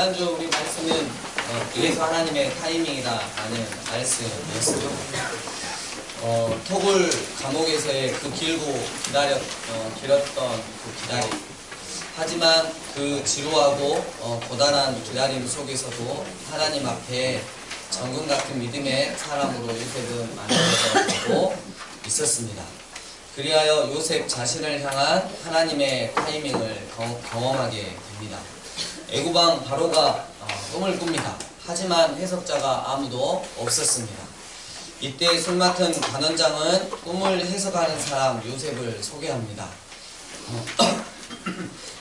지난주 우리 말씀은 그래서 하나님의 타이밍이다 라는 말씀이었어요. 토굴 감옥에서의 그 길고 길었던 그 기다림. 하지만 그 지루하고 고단한 기다림 속에서도 하나님 앞에 정금 같은 믿음의 사람으로 요셉은 만들어지고 있었습니다. 그리하여 요셉 자신을 향한 하나님의 타이밍을 경험하게 됩니다. 애굽왕 바로가 꿈을 꿉니다. 하지만 해석자가 아무도 없었습니다. 이때 술 맡은 관원장은 꿈을 해석하는 사람 요셉을 소개합니다.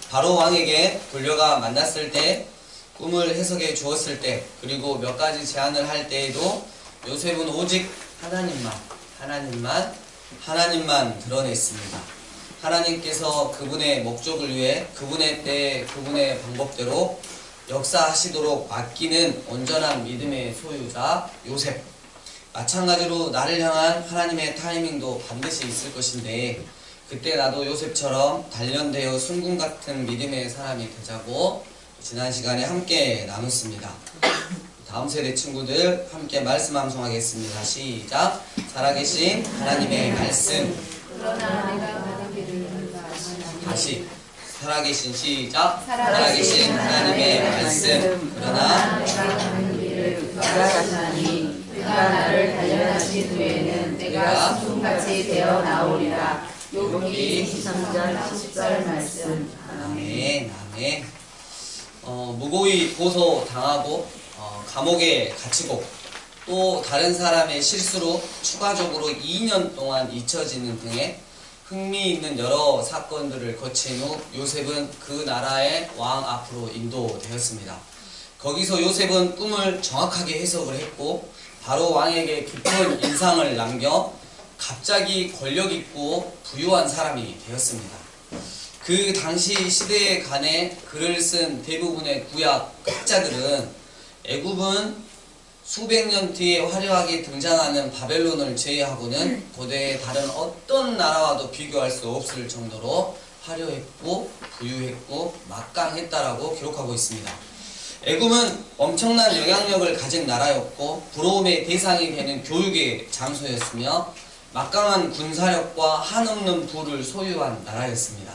바로 왕에게 불려가 만났을 때, 꿈을 해석해 주었을 때, 그리고 몇 가지 제안을 할 때에도 요셉은 오직 하나님만 드러냈습니다. 하나님께서 그분의 목적을 위해 그분의 때에 그분의 방법대로 역사하시도록 맡기는 온전한 믿음의 소유자 요셉. 마찬가지로 나를 향한 하나님의 타이밍도 반드시 있을 것인데, 그때 나도 요셉처럼 단련되어 순금 같은 믿음의 사람이 되자고 지난 시간에 함께 나눴습니다. 다음 세대 친구들 함께 말씀 암송하겠습니다. 시작. 살아계신 하나님의 말씀. 다시 살아계신 시작. 살아계신 하나님의 말씀. 그러나 내가 가시나니 그가 나를 단련하신 후에는 내가 순금같이 되어 나오리라. 욥기 23장 10절 말씀. 아멘. 아멘. 무고히 고소 당하고 감옥에 갇히고 또 다른 사람의 실수로 추가적으로 2년 동안 잊혀지는 등의 흥미있는 여러 사건들을 거친 후 요셉은 그 나라의 왕 앞으로 인도되었습니다. 거기서 요셉은 꿈을 정확하게 해석을 했고 바로 왕에게 깊은 인상을 남겨 갑자기 권력있고 부유한 사람이 되었습니다. 그 당시 시대에 관해 글을 쓴 대부분의 구약 학자들은 애굽은 수백 년 뒤에 화려하게 등장하는 바벨론을 제외하고는 고대의 다른 어떤 나라와도 비교할 수 없을 정도로 화려했고 부유했고 막강했다라고 기록하고 있습니다. 애굽은 엄청난 영향력을 가진 나라였고 부러움의 대상이 되는 교육의 장소였으며 막강한 군사력과 한없는 부를 소유한 나라였습니다.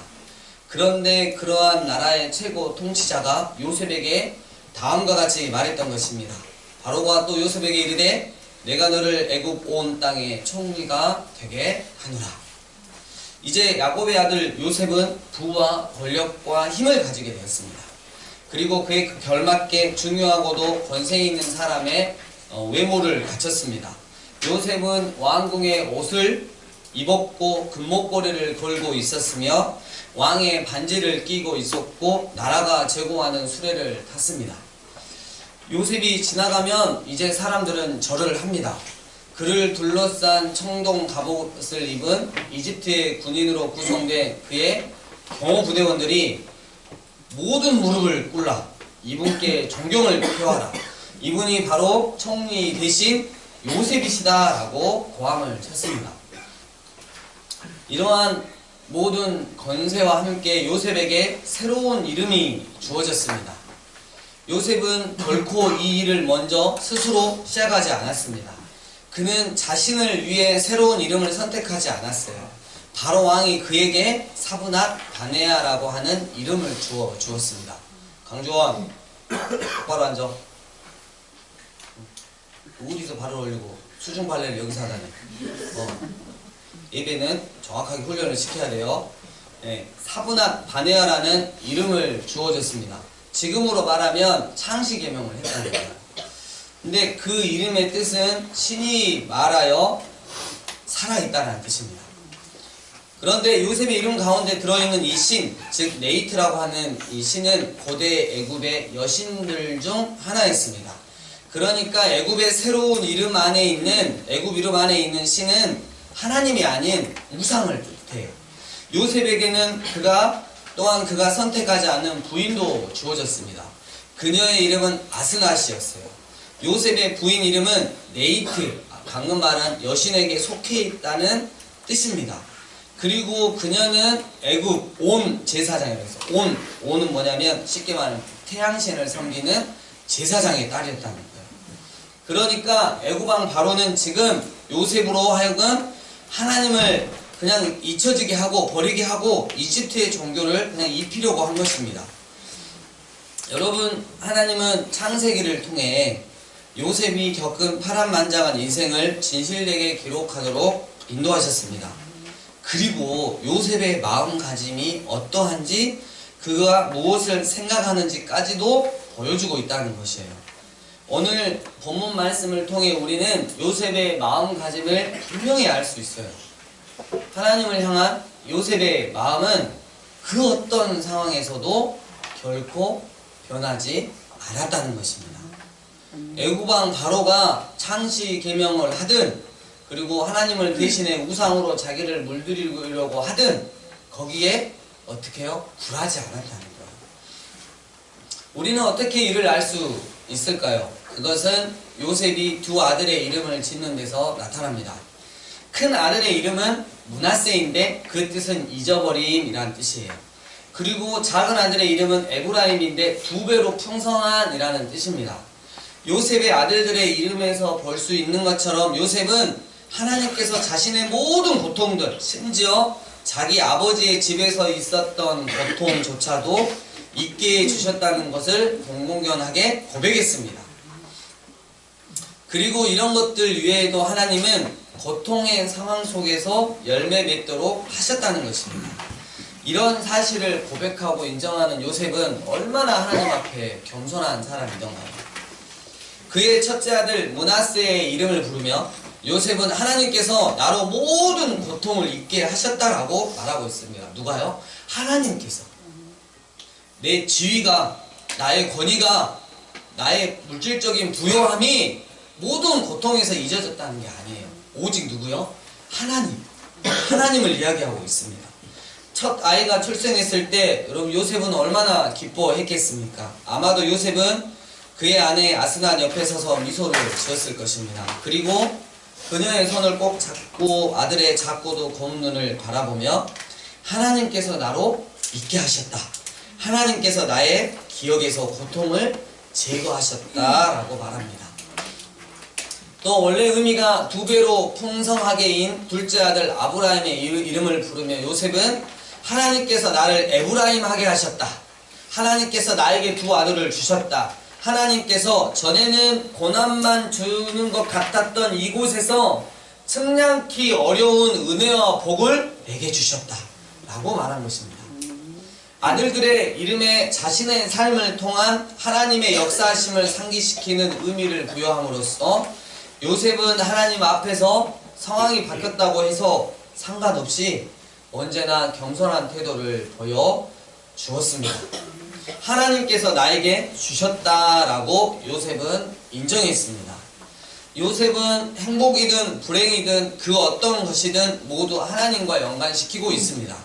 그런데 그러한 나라의 최고 통치자가 요셉에게 다음과 같이 말했던 것입니다. 바로가 또 요셉에게 이르되 내가 너를 애굽 온 땅의 총리가 되게 하노라. 이제 야곱의 아들 요셉은 부와 권력과 힘을 가지게 되었습니다. 그리고 그에 걸맞게 중요하고도 권세 있는 사람의 외모를 갖췄습니다. 요셉은 왕궁의 옷을 입었고 금목걸이를 걸고 있었으며 왕의 반지를 끼고 있었고 나라가 제공하는 수레를 탔습니다. 요셉이 지나가면 이제 사람들은 절을 합니다. 그를 둘러싼 청동 갑옷을 입은 이집트의 군인으로 구성된 그의 경호부대원들이 모든 무릎을 꿇라. 이분께 존경을 표하라. 이분이 바로 총리 대신 요셉이시다 라고 고함을 쳤습니다. 이러한 모든 건세와 함께 요셉에게 새로운 이름이 주어졌습니다. 요셉은 결코 이 일을 먼저 스스로 시작하지 않았습니다. 그는 자신을 위해 새로운 이름을 선택하지 않았어요. 바로 왕이 그에게 사브낫 바네아라고 하는 이름을 주었습니다. 강조원, 똑바로 앉아. 어디서 발을 올리고 수중 발레를 여기서 하다니. 예배는 정확하게 훈련을 시켜야 돼요. 네, 사브낫 바네아라는 이름을 주어졌습니다. 지금으로 말하면 창시 계명을 했다는 거예요. 근데 그 이름의 뜻은 신이 말하여 살아있다는 뜻입니다. 그런데 요셉의 이름 가운데 들어있는 이 신, 즉 네이트라고 하는 이 신은 고대 애굽의 여신들 중 하나였습니다. 그러니까 애굽의 새로운 이름 안에 있는 애굽 이름 안에 있는 신은 하나님이 아닌 우상을 뜻해요. 요셉에게는 또한 그가 선택하지 않은 부인도 주어졌습니다. 그녀의 이름은 아스낫이었어요. 요셉의 부인 이름은 네이트, 방금 말한 여신에게 속해 있다는 뜻입니다. 그리고 그녀는 애굽 온 제사장이었어요. 온은 뭐냐면 쉽게 말하면 태양신을 섬기는 제사장의 딸이었다는 거예요. 그러니까 애굽왕 바로는 지금 요셉으로 하여금 하나님을 그냥 잊혀지게 하고 버리게 하고 이집트의 종교를 그냥 입히려고 한 것입니다. 여러분, 하나님은 창세기를 통해 요셉이 겪은 파란만장한 인생을 진실되게 기록하도록 인도하셨습니다. 그리고 요셉의 마음가짐이 어떠한지 그가 무엇을 생각하는지까지도 보여주고 있다는 것이에요. 오늘 본문 말씀을 통해 우리는 요셉의 마음가짐을 분명히 알 수 있어요. 하나님을 향한 요셉의 마음은 그 어떤 상황에서도 결코 변하지 않았다는 것입니다. 애굽왕 바로가 창시 계명을 하든 그리고 하나님을 대신에 우상으로 자기를 물들이려고 하든 거기에 어떻게 해요? 굴하지 않았다는 거예요. 우리는 어떻게 이를 알 수 있을까요? 그것은 요셉이 두 아들의 이름을 짓는 데서 나타납니다. 큰 아들의 이름은 므낫세인데 그 뜻은 잊어버림이란 뜻이에요. 그리고 작은 아들의 이름은 에브라임인데 두 배로 풍성한이라는 뜻입니다. 요셉의 아들들의 이름에서 볼 수 있는 것처럼 요셉은 하나님께서 자신의 모든 고통들, 심지어 자기 아버지의 집에서 있었던 고통조차도 잊게 해주셨다는 것을 공공연하게 고백했습니다. 그리고 이런 것들 외에도 하나님은 고통의 상황 속에서 열매 맺도록 하셨다는 것입니다. 이런 사실을 고백하고 인정하는 요셉은 얼마나 하나님 앞에 겸손한 사람이던가요. 그의 첫째 아들 므낫세의 이름을 부르며 요셉은 하나님께서 나로 모든 고통을 잊게 하셨다라고 말하고 있습니다. 누가요? 하나님께서. 내 지위가, 나의 권위가, 나의 물질적인 부요함이 모든 고통에서 잊어졌다는 게 아니에요. 오직 누구요? 하나님. 하나님을 이야기하고 있습니다. 첫 아이가 출생했을 때 여러분 요셉은 얼마나 기뻐했겠습니까? 아마도 요셉은 그의 아내 아스낫 옆에 서서 미소를 지었을 것입니다. 그리고 그녀의 손을 꼭 잡고 아들의 작고도 검은 눈을 바라보며 하나님께서 나로 잊게 하셨다. 하나님께서 나의 기억에서 고통을 제거하셨다라고 말합니다. 또 원래 의미가 두 배로 풍성하게인 둘째 아들 아브라함의 이름을 부르며 요셉은 하나님께서 나를 에브라임하게 하셨다. 하나님께서 나에게 두 아들을 주셨다. 하나님께서 전에는 고난만 주는 것 같았던 이곳에서 측량키 어려운 은혜와 복을 내게 주셨다 라고 말한 것입니다. 아들들의 이름에 자신의 삶을 통한 하나님의 역사하심을 상기시키는 의미를 부여함으로써 요셉은 하나님 앞에서 상황이 바뀌었다고 해서 상관없이 언제나 겸손한 태도를 보여 주었습니다. 하나님께서 나에게 주셨다라고 요셉은 인정했습니다. 요셉은 행복이든 불행이든 그 어떤 것이든 모두 하나님과 연관시키고 있습니다.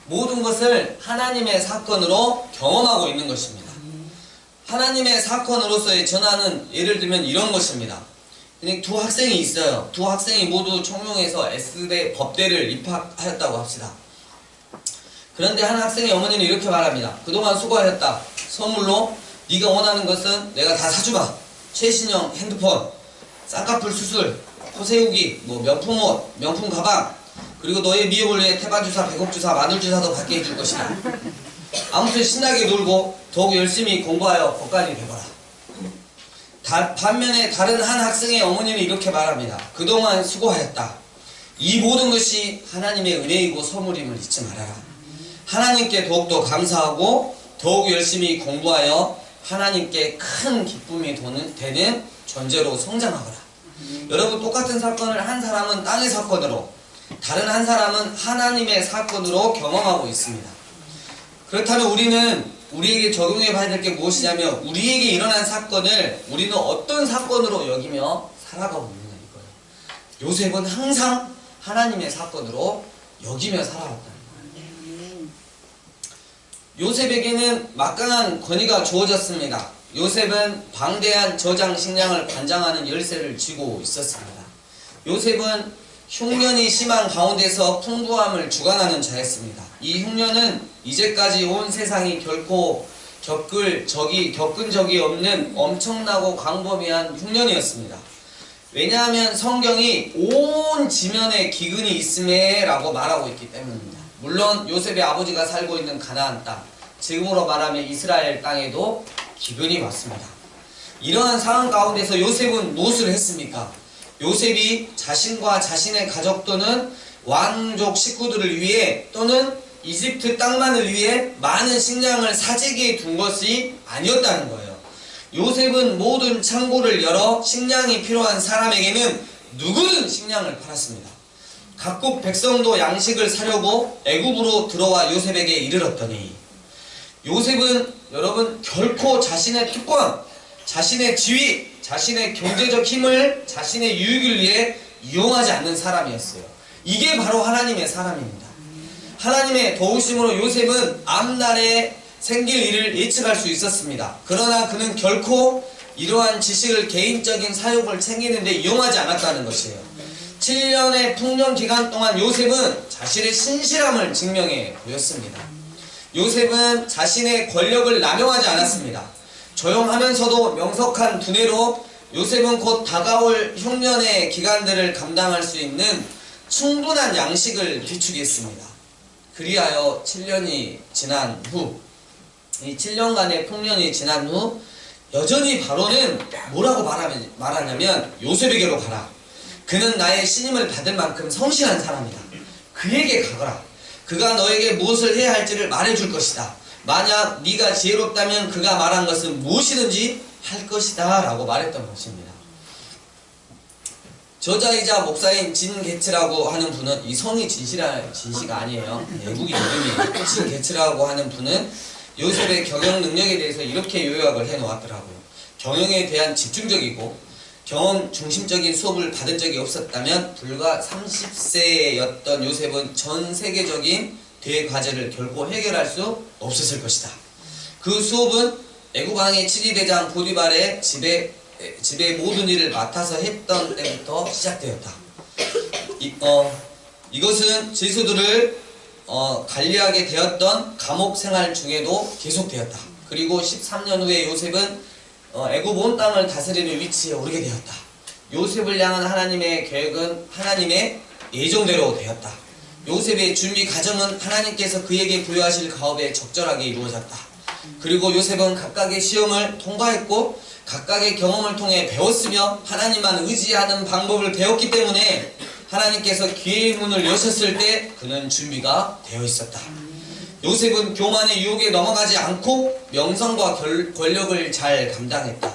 모든 것을 하나님의 사건으로 경험하고 있는 것입니다. 하나님의 사건으로서의 전환은 예를 들면 이런 것입니다. 그냥 두 학생이 있어요. 두 학생이 모두 청룡에서 S대 법대를 입학하였다고 합시다. 그런데 한 학생의 어머니는 이렇게 말합니다. 그동안 수고하셨다. 선물로 네가 원하는 것은 내가 다 사주마. 최신형 핸드폰, 쌍꺼풀 수술, 코 세우기, 명품 옷, 명품 가방, 그리고 너의 미역을 위해 태반주사, 배곡주사, 마늘주사도 받게 해줄 것이다. 아무튼 신나게 놀고 더욱 열심히 공부하여 법관이 되거라. 반면에 다른 한 학생의 어머니는 이렇게 말합니다. 그동안 수고하였다. 이 모든 것이 하나님의 은혜이고 선물임을 잊지 말아라. 하나님께 더욱더 감사하고 더욱 열심히 공부하여 하나님께 큰 기쁨이 되는 존재로 성장하거라. 여러분, 똑같은 사건을 한 사람은 땅의 사건으로, 다른 한 사람은 하나님의 사건으로 경험하고 있습니다. 그렇다면 우리는 우리에게 적용해 봐야 될 게 무엇이냐면 우리에게 일어난 사건을 우리는 어떤 사건으로 여기며 살아가고 있느냐 이거예요. 요셉은 항상 하나님의 사건으로 여기며 살아왔다는 거예요. 요셉에게는 막강한 권위가 주어졌습니다. 요셉은 방대한 저장 식량을 관장하는 열쇠를 쥐고 있었습니다. 요셉은 흉년이 심한 가운데서 풍부함을 주관하는 자였습니다. 이 흉년은 이제까지 온 세상이 결코 겪은 적이 없는 엄청나고 광범위한 흉년이었습니다. 왜냐하면 성경이 온 지면에 기근이 있음에 라고 말하고 있기 때문입니다. 물론 요셉의 아버지가 살고 있는 가나안 땅, 지금으로 말하면 이스라엘 땅에도 기근이 왔습니다. 이러한 상황 가운데서 요셉은 무엇을 했습니까? 요셉이 자신과 자신의 가족 또는 왕족 식구들을 위해 또는 이집트 땅만을 위해 많은 식량을 사재기에 둔 것이 아니었다는 거예요. 요셉은 모든 창고를 열어 식량이 필요한 사람에게는 누구든 식량을 팔았습니다. 각국 백성도 양식을 사려고 애굽으로 들어와 요셉에게 이르렀더니 요셉은 여러분 결코 자신의 특권, 자신의 지위, 자신의 경제적 힘을 자신의 유익을 위해 이용하지 않는 사람이었어요. 이게 바로 하나님의 사람입니다. 하나님의 도우심으로 요셉은 앞날에 생길 일을 예측할 수 있었습니다. 그러나 그는 결코 이러한 지식을 개인적인 사욕을 챙기는 데 이용하지 않았다는 것이에요. 7년의 풍년 기간 동안 요셉은 자신의 신실함을 증명해 보였습니다. 요셉은 자신의 권력을 남용하지 않았습니다. 조용하면서도 명석한 두뇌로 요셉은 곧 다가올 흉년의 기간들을 감당할 수 있는 충분한 양식을 비축했습니다. 그리하여 7년이 지난 후, 이 7년간의 풍년이 지난 후 여전히 바로는 뭐라고 말하냐면 요셉에게로 가라. 그는 나의 신임을 받을 만큼 성실한 사람이다. 그에게 가거라. 그가 너에게 무엇을 해야 할지를 말해줄 것이다. 만약 네가 지혜롭다면 그가 말한 것은 무엇이든지 할 것이다 라고 말했던 것입니다. 저자이자 목사인 진 게츠라고 하는 분은, 이 성이 진시가 아니에요. 외국인 이름이에요. 진 게츠라고 하는 분은 요셉의 경영 능력에 대해서 이렇게 요약을 해 놓았더라고요. 경영에 대한 집중적이고 경험 중심적인 수업을 받은 적이 없었다면 불과 30세였던 요셉은 전 세계적인 대과제를 결코 해결할 수 없었을 것이다. 그 수업은 애굽 왕의 치리대장 보디발의 집의 모든 일을 맡아서 했던 때부터 시작되었다. 이것은 지수들을 관리하게 되었던 감옥 생활 중에도 계속되었다. 그리고 13년 후에 요셉은 애굽 온 땅을 다스리는 위치에 오르게 되었다. 요셉을 향한 하나님의 계획은 하나님의 예정대로 되었다. 요셉의 준비 과정은 하나님께서 그에게 부여하실 가업에 적절하게 이루어졌다. 그리고 요셉은 각각의 시험을 통과했고 각각의 경험을 통해 배웠으며 하나님만 의지하는 방법을 배웠기 때문에 하나님께서 기회의 문을 여셨을 때 그는 준비가 되어 있었다. 요셉은 교만의 유혹에 넘어가지 않고 명성과 권력을 잘 감당했다.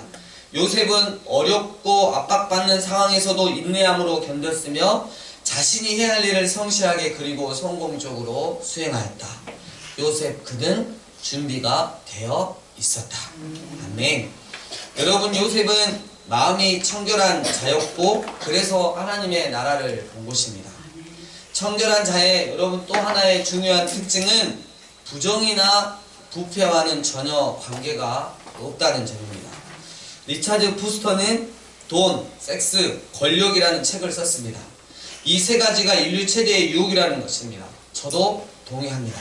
요셉은 어렵고 압박받는 상황에서도 인내함으로 견뎠으며 자신이 해야 할 일을 성실하게 그리고 성공적으로 수행하였다. 요셉 그는 준비가 되어 있었다. 아멘. 여러분, 요셉은 마음이 청결한 자였고 그래서 하나님의 나라를 본 것입니다. 청결한 자의 여러분 또 하나의 중요한 특징은 부정이나 부패와는 전혀 관계가 없다는 점입니다. 리차드 푸스터는 돈, 섹스, 권력이라는 책을 썼습니다. 이 세 가지가 인류 최대의 유혹이라는 것입니다. 저도 동의합니다.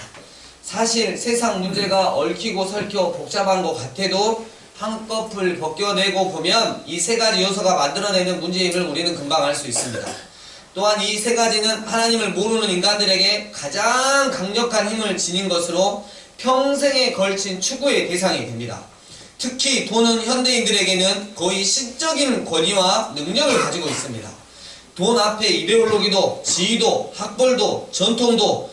사실 세상 문제가 얽히고 설켜 복잡한 것 같아도 한꺼풀 벗겨내고 보면 이 세 가지 요소가 만들어내는 문제임을 우리는 금방 알 수 있습니다. 또한 이 세 가지는 하나님을 모르는 인간들에게 가장 강력한 힘을 지닌 것으로 평생에 걸친 추구의 대상이 됩니다. 특히 돈은 현대인들에게는 거의 신적인 권위와 능력을 가지고 있습니다. 돈 앞에 이데올로기도, 지위도, 학벌도, 전통도,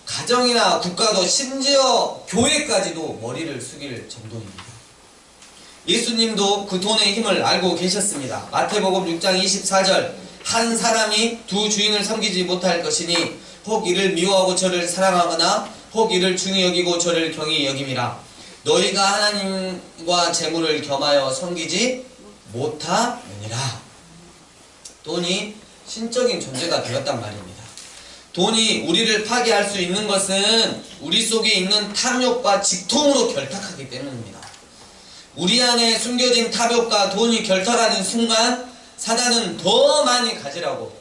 가정이나 국가도, 심지어 교회까지도 머리를 숙일 정도입니다. 예수님도 그 돈의 힘을 알고 계셨습니다. 마태복음 6장 24절, 한 사람이 두 주인을 섬기지 못할 것이니 혹 이를 미워하고 저를 사랑하거나 혹 이를 중히 여기고 저를 경히 여김이라. 너희가 하나님과 재물을 겸하여 섬기지 못하느니라. 돈이 신적인 존재가 되었단 말입니다. 돈이 우리를 파괴할 수 있는 것은 우리 속에 있는 탐욕과 직통으로 결탁하기 때문입니다. 우리 안에 숨겨진 탐욕과 돈이 결탁하는 순간 사단은 더 많이 가지라고,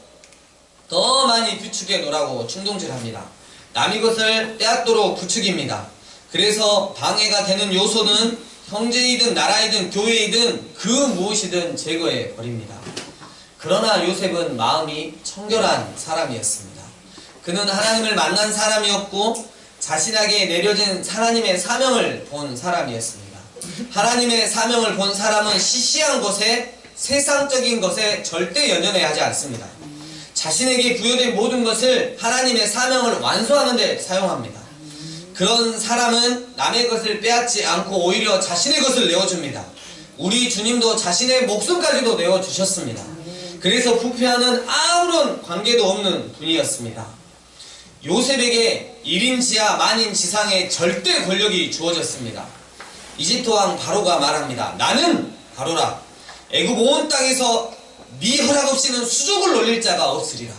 더 많이 부추겨 놓으라고 충동질합니다. 남의 것을 빼앗도록 부추깁니다. 그래서 방해가 되는 요소는 형제이든 나라이든 교회이든 그 무엇이든 제거해 버립니다. 그러나 요셉은 마음이 청결한 사람이었습니다. 그는 하나님을 만난 사람이었고 자신에게 내려진 하나님의 사명을 본 사람이었습니다. 하나님의 사명을 본 사람은 시시한 것에, 세상적인 것에 절대 연연해 하지 않습니다. 자신에게 부여된 모든 것을 하나님의 사명을 완수하는 데 사용합니다. 그런 사람은 남의 것을 빼앗지 않고 오히려 자신의 것을 내어줍니다. 우리 주님도 자신의 목숨까지도 내어주셨습니다. 그래서 부패하는 아무런 관계도 없는 분이었습니다. 요셉에게 1인 지하 만인 지상의 절대 권력이 주어졌습니다. 이집트 왕 바로가 말합니다. 나는 바로라. 애굽 온 땅에서 네 허락 없이는 수족을 놀릴 자가 없으리라.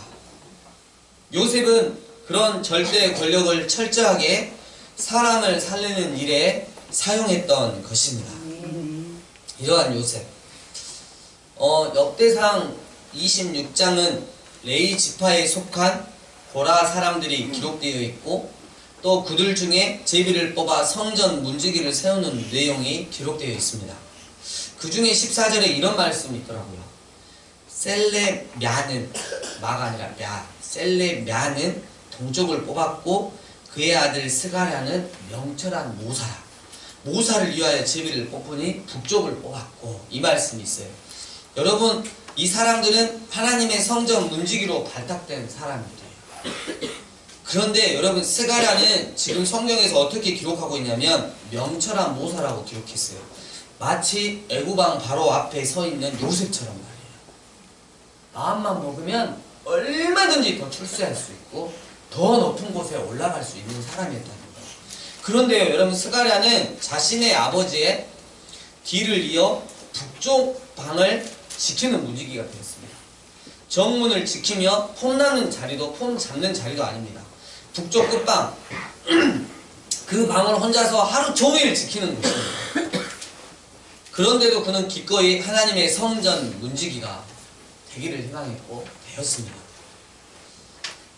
요셉은 그런 절대 권력을 철저하게 사람을 살리는 일에 사용했던 것입니다. 이러한 요셉. 역대상 26장은 레위 지파에 속한 고라 사람들이 기록되어 있고 또 그들 중에 제비를 뽑아 성전 문지기를 세우는 내용이 기록되어 있습니다. 그 중에 14절에 이런 말씀이 있더라고요. 셀레мя는 마가 아니라 랴. 셀레мя는 동족을 뽑았고 그의 아들 스가랴는 명철한 모사라. 모사를 위하여 제비를 뽑으니 북쪽을 뽑았고 이 말씀이 있어요. 여러분 이 사람들은 하나님의 성전 문지기로 발탁된 사람들이에요. 그런데 여러분 스가랴는 지금 성경에서 어떻게 기록하고 있냐면 명철한 모사라고 기록했어요. 마치 애굽왕 바로 앞에 서 있는 요셉처럼 말이에요. 마음만 먹으면 얼마든지 더 출세할 수 있고 더 높은 곳에 올라갈 수 있는 사람이었다는 거예요. 그런데요 여러분 스가랴는 자신의 아버지의 뒤를 이어 북쪽 방을 지키는 문지기가 되었습니다. 정문을 지키며 폼 잡는 자리도 아닙니다. 북쪽 끝방 그 방을 혼자서 하루 종일 지키는 것입니다. 그런데도 그는 기꺼이 하나님의 성전 문지기가 되기를 희망했고 되었습니다.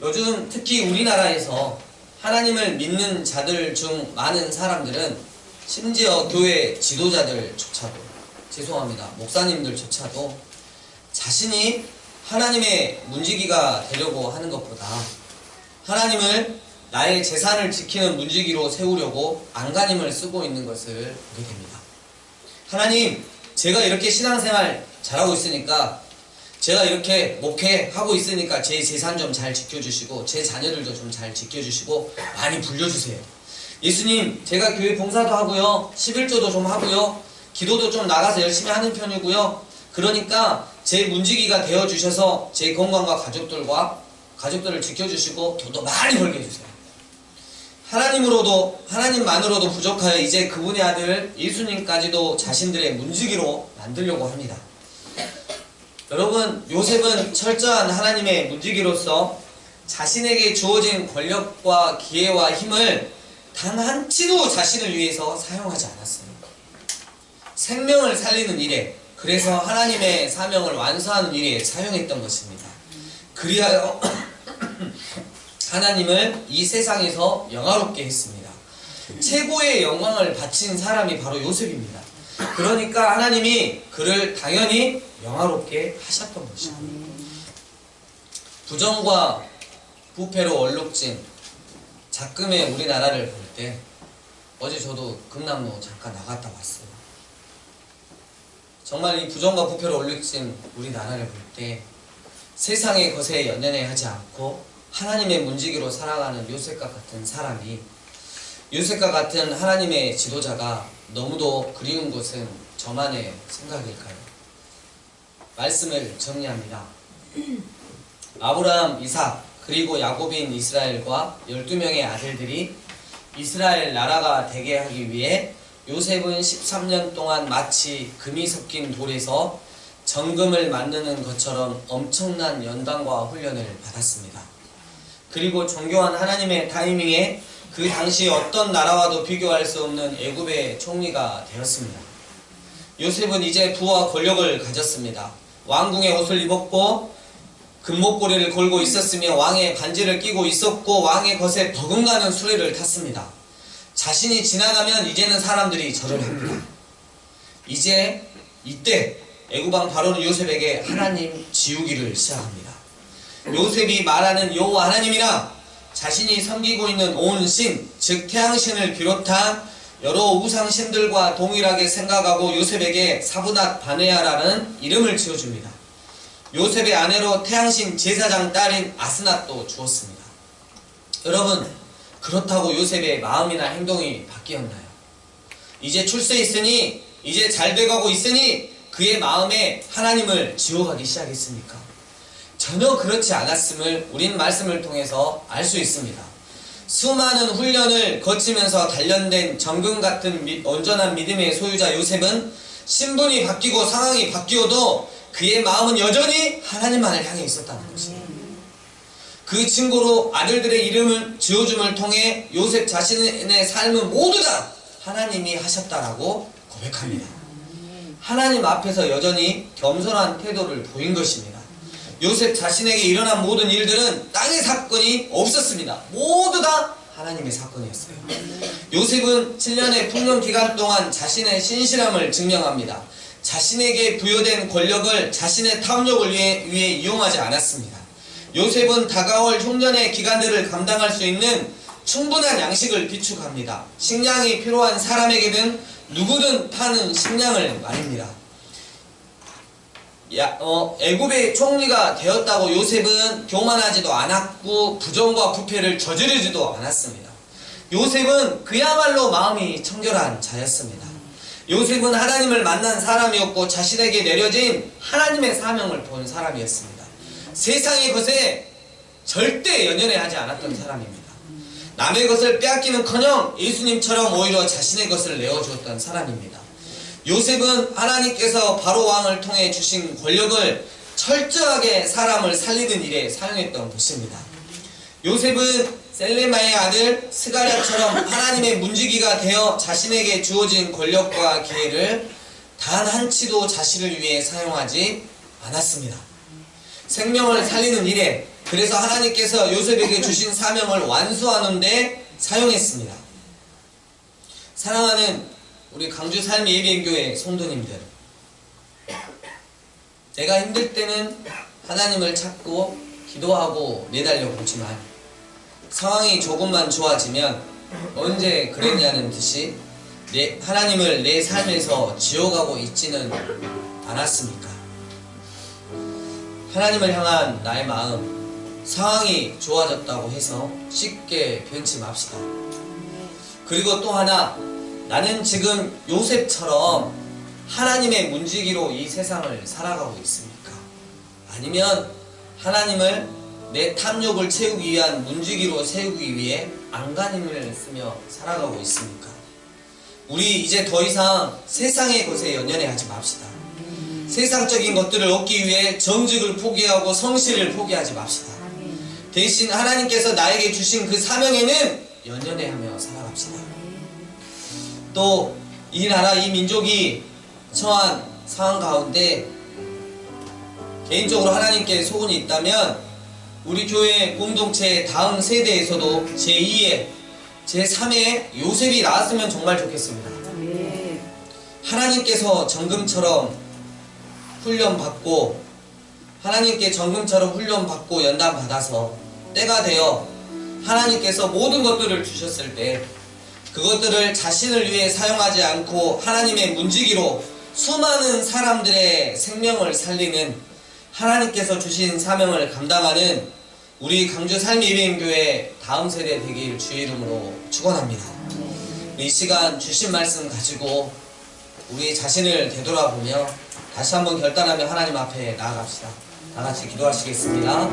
요즘 특히 우리나라에서 하나님을 믿는 자들 중 많은 사람들은 심지어 교회 지도자들조차도 죄송합니다. 목사님들조차도 자신이 하나님의 문지기가 되려고 하는 것보다 하나님을 나의 재산을 지키는 문지기로 세우려고 안간힘을 쓰고 있는 것을 보게 됩니다. 하나님, 제가 이렇게 신앙생활 잘하고 있으니까 제가 이렇게 목회하고 있으니까 제 재산 좀 잘 지켜주시고 제 자녀들도 좀 잘 지켜주시고 많이 불려주세요. 예수님, 제가 교회 봉사도 하고요. 11조도 좀 하고요. 기도도 좀 나가서 열심히 하는 편이고요. 그러니까 제 문지기가 되어주셔서 제 건강과 가족들을 지켜주시고 돈도 많이 벌게 해주세요. 하나님만으로도 부족하여 이제 그분의 아들 예수님까지도 자신들의 문지기로 만들려고 합니다. 여러분, 요셉은 철저한 하나님의 문지기로서 자신에게 주어진 권력과 기회와 힘을 단 한치도 자신을 위해서 사용하지 않았어요. 생명을 살리는 일에, 그래서 하나님의 사명을 완수하는 일에 사용했던 것입니다. 그리하여 하나님을 이 세상에서 영화롭게 했습니다. 최고의 영광을 바친 사람이 바로 요셉입니다. 그러니까 하나님이 그를 당연히 영화롭게 하셨던 것입니다. 부정과 부패로 얼룩진 작금의 우리나라를 볼 때 어제 저도 금남로 잠깐 나갔다 왔어요. 정말 이 부정과 부패로 얼룩진 우리나라를 볼 때 세상의 것에 연연해 하지 않고 하나님의 문지기로 살아가는 요셉과 같은 사람이, 요셉과 같은 하나님의 지도자가 너무도 그리운 것은 저만의 생각일까요? 말씀을 정리합니다. 아브라함, 이삭, 그리고 야곱인 이스라엘과 12명의 아들들이 이스라엘 나라가 되게 하기 위해 요셉은 13년 동안 마치 금이 섞인 돌에서 정금을 만드는 것처럼 엄청난 연단과 훈련을 받았습니다. 그리고 정교한 하나님의 타이밍에 그 당시 어떤 나라와도 비교할 수 없는 애굽의 총리가 되었습니다. 요셉은 이제 부와 권력을 가졌습니다. 왕궁의 옷을 입었고 금목걸이를 걸고 있었으며 왕의 반지를 끼고 있었고 왕의 것에 버금가는 수레를 탔습니다. 자신이 지나가면 이제는 사람들이 절을 합니다. 이때 애굽 왕 바로는 요셉에게 하나님 지우기를 시작합니다. 요셉이 말하는 여호와 하나님이나 자신이 섬기고 있는 온 신, 즉 태양신을 비롯한 여러 우상신들과 동일하게 생각하고 요셉에게 사브낫 바네아라는 이름을 지어줍니다. 요셉의 아내로 태양신 제사장 딸인 아스낫도 주었습니다. 여러분, 그렇다고 요셉의 마음이나 행동이 바뀌었나요? 이제 출세했으니, 이제 잘 돼가고 있으니 그의 마음에 하나님을 지워가기 시작했습니까? 전혀 그렇지 않았음을 우린 말씀을 통해서 알 수 있습니다. 수많은 훈련을 거치면서 단련된 정금 같은 온전한 믿음의 소유자 요셉은 신분이 바뀌고 상황이 바뀌어도 그의 마음은 여전히 하나님만을 향해 있었다는 것입니다. 그 증거로 아들들의 이름을 지어줌을 통해 요셉 자신의 삶은 모두 다 하나님이 하셨다라고 고백합니다. 하나님 앞에서 여전히 겸손한 태도를 보인 것입니다. 요셉 자신에게 일어난 모든 일들은 땅의 사건이 없었습니다. 모두 다 하나님의 사건이었어요. 요셉은 7년의 풍년 기간 동안 자신의 신실함을 증명합니다. 자신에게 부여된 권력을 자신의 탐욕을 위해 이용하지 않았습니다. 요셉은 다가올 흉년의 기간들을 감당할 수 있는 충분한 양식을 비축합니다. 식량이 필요한 사람에게는 누구든 파는 식량을 말입니다. 애굽의 총리가 되었다고 요셉은 교만하지도 않았고 부정과 부패를 저지르지도 않았습니다. 요셉은 그야말로 마음이 청결한 자였습니다. 요셉은 하나님을 만난 사람이었고 자신에게 내려진 하나님의 사명을 본 사람이었습니다. 세상의 것에 절대 연연해하지 않았던 사람입니다. 남의 것을 빼앗기는커녕 예수님처럼 오히려 자신의 것을 내어주었던 사람입니다. 요셉은 하나님께서 바로 왕을 통해 주신 권력을 철저하게 사람을 살리는 일에 사용했던 것입니다. 요셉은 셀레마의 아들 스가랴처럼 하나님의 문지기가 되어 자신에게 주어진 권력과 기회를 단 한치도 자신을 위해 사용하지 않았습니다. 생명을 살리는 일에, 그래서 하나님께서 요셉에게 주신 사명을 완수하는 데 사용했습니다. 사랑하는 우리 강주 삶의 예비인교회 성도님들, 내가 힘들 때는 하나님을 찾고 기도하고 내달려 보지만 상황이 조금만 좋아지면 언제 그랬냐는 듯이 하나님을 내 삶에서 지워가고 있지는 않았습니까? 하나님을 향한 나의 마음, 상황이 좋아졌다고 해서 쉽게 변치 맙시다. 그리고 또 하나, 나는 지금 요셉처럼 하나님의 문지기로 이 세상을 살아가고 있습니까? 아니면 하나님을 내 탐욕을 채우기 위한 문지기로 세우기 위해 안간힘을 쓰며 살아가고 있습니까? 우리 이제 더 이상 세상의 것에 연연해하지 맙시다. 세상적인 것들을 얻기 위해 정직을 포기하고 성실을 포기하지 맙시다. 대신 하나님께서 나에게 주신 그 사명에는 연연해하며 살아갑시다. 또 이 나라, 이 민족이 처한 상황 가운데 개인적으로 하나님께 소원이 있다면 우리 교회 공동체 다음 세대에서도 제2의 제3의 요셉이 나왔으면 정말 좋겠습니다. 하나님께서 정금처럼 훈련받고 하나님께 정금처럼 훈련받고 연단받아서 때가 되어 하나님께서 모든 것들을 주셨을 때 그것들을 자신을 위해 사용하지 않고 하나님의 문지기로 수많은 사람들의 생명을 살리는 하나님께서 주신 사명을 감당하는 우리 강주 삶예비인교회 다음 세대 되길 주의 이름으로 축원합니다. 이 시간 주신 말씀 가지고 우리 자신을 되돌아보며 다시 한번 결단하며 하나님 앞에 나아갑시다. 다 같이 기도하시겠습니다.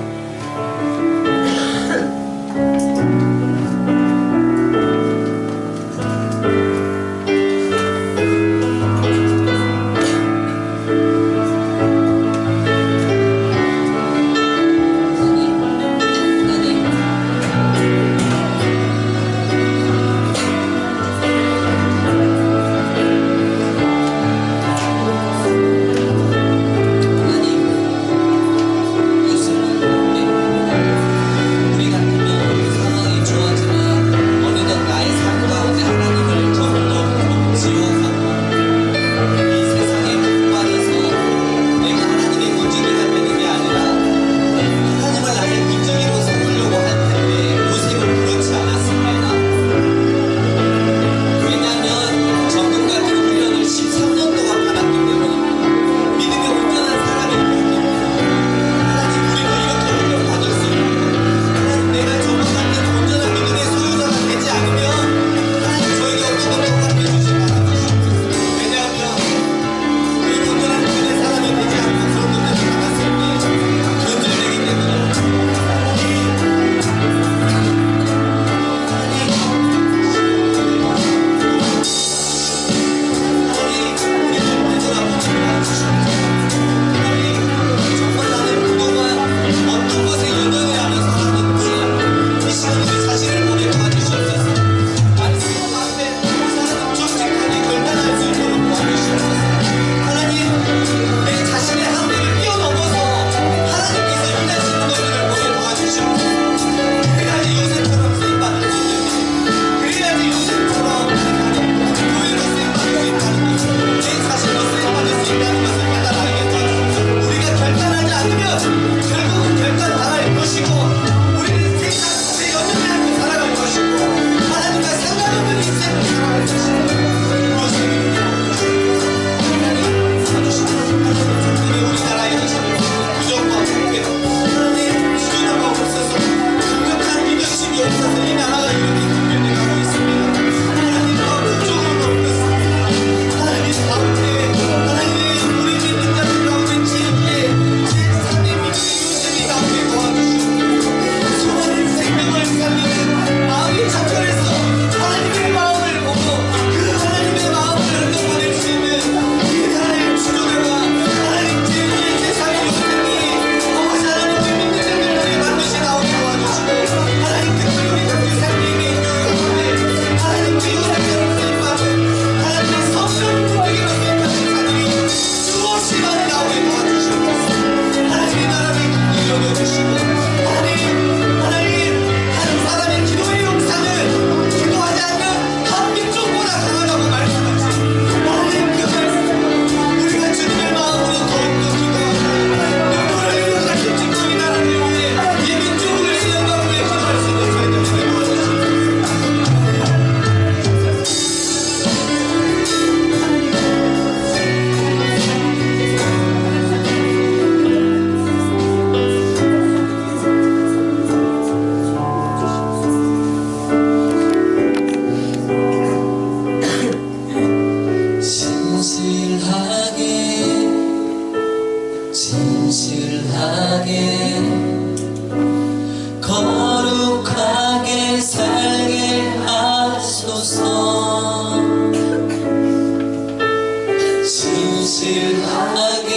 진실하게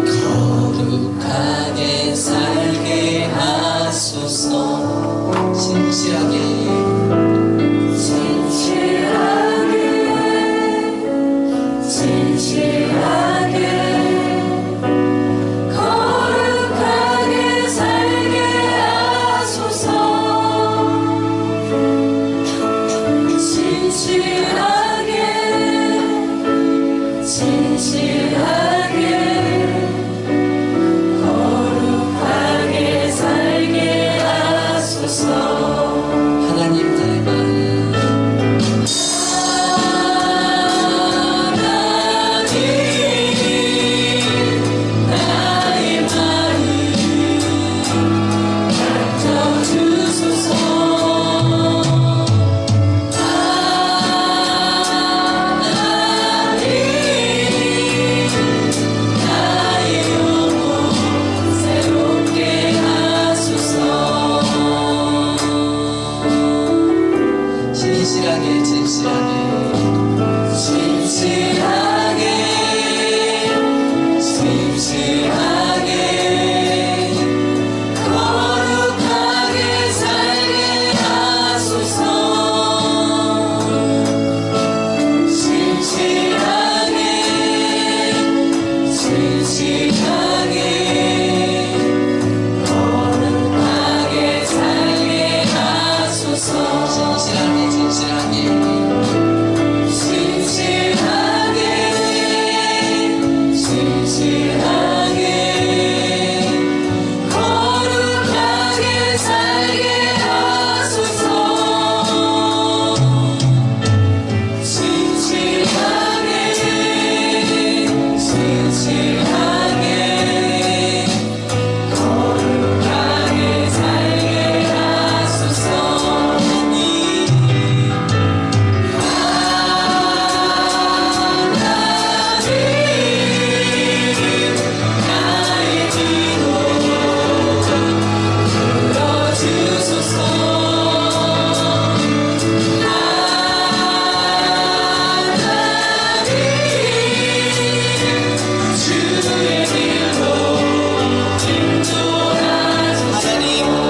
거룩하게 살게 하소서. 진실하게 거룩하게 살게 하소서. 진실하게 거룩하게 살게 하소서. 하나님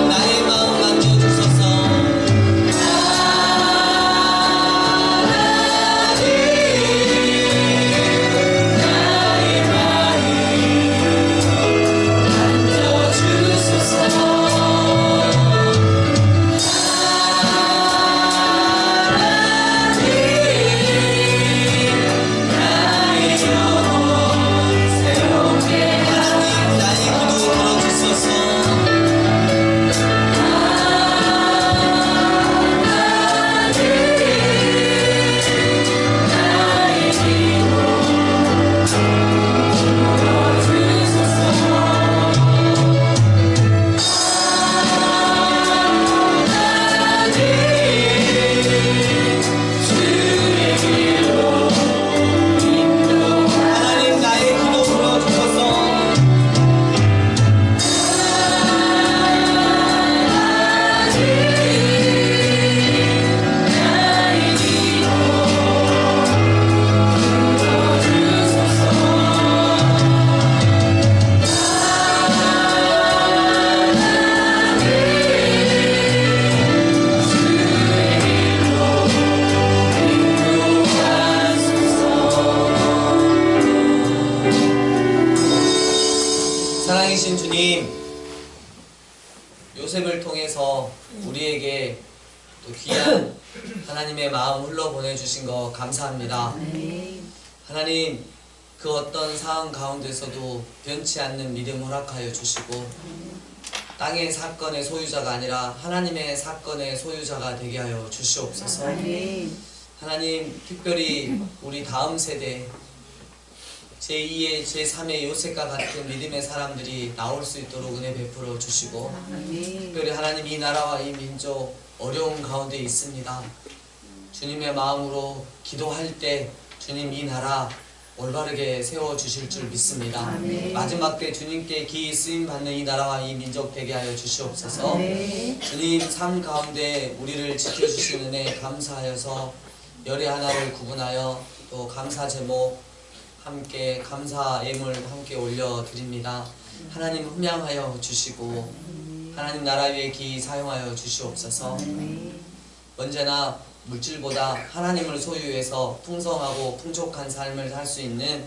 나의 마음 살아계신 주님, 요셉을 통해서 우리에게 또 귀한 하나님의 마음 흘러보내주신 거 감사합니다. 하나님, 그 어떤 상황 가운데서도 변치 않는 믿음 허락하여 주시고 땅의 사건의 소유자가 아니라 하나님의 사건의 소유자가 되게 하여 주시옵소서. 하나님, 특별히 우리 다음 세대 제2의 제3의 요셉과 같은 믿음의 사람들이 나올 수 있도록 은혜 베풀어 주시고 특별히 하나님, 이 나라와 이 민족 어려운 가운데 있습니다. 주님의 마음으로 기도할 때 주님, 이 나라 올바르게 세워주실 줄 믿습니다. 마지막 때 주님께 기이 쓰임받는 이 나라와 이 민족 되게 하여 주시옵소서. 주님 삶 가운데 우리를 지켜주시는 은혜 감사하여서 열의 하나를 구분하여 또 감사 제목 함께 감사 예물 함께 올려드립니다. 하나님 흠양하여 주시고 하나님 나라 위에 기이 사용하여 주시옵소서. 언제나 물질보다 하나님을 소유해서 풍성하고 풍족한 삶을 살 수 있는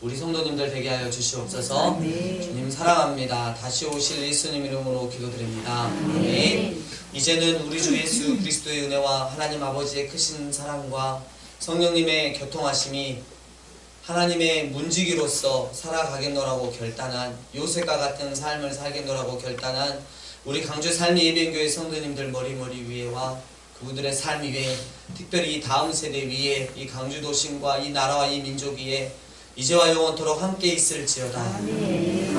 우리 성도님들 되게 하여 주시옵소서. 주님 사랑합니다. 다시 오실 예수님 이름으로 기도드립니다. 아멘. 이제는 우리 주 예수 그리스도의 은혜와 하나님 아버지의 크신 사랑과 성령님의 교통하심이 하나님의 문지기로서 살아가겠노라고 결단한 요셉과 같은 삶을 살겠노라고 결단한 우리 강주 삶의 예배교회 성도님들 머리 위에와 그분들의 삶 위에 특별히 이 다음 세대 위에 이 강주 도심과 이 나라와 이 민족 위에 이제와 영원토록 함께 있을지어다. 아멘.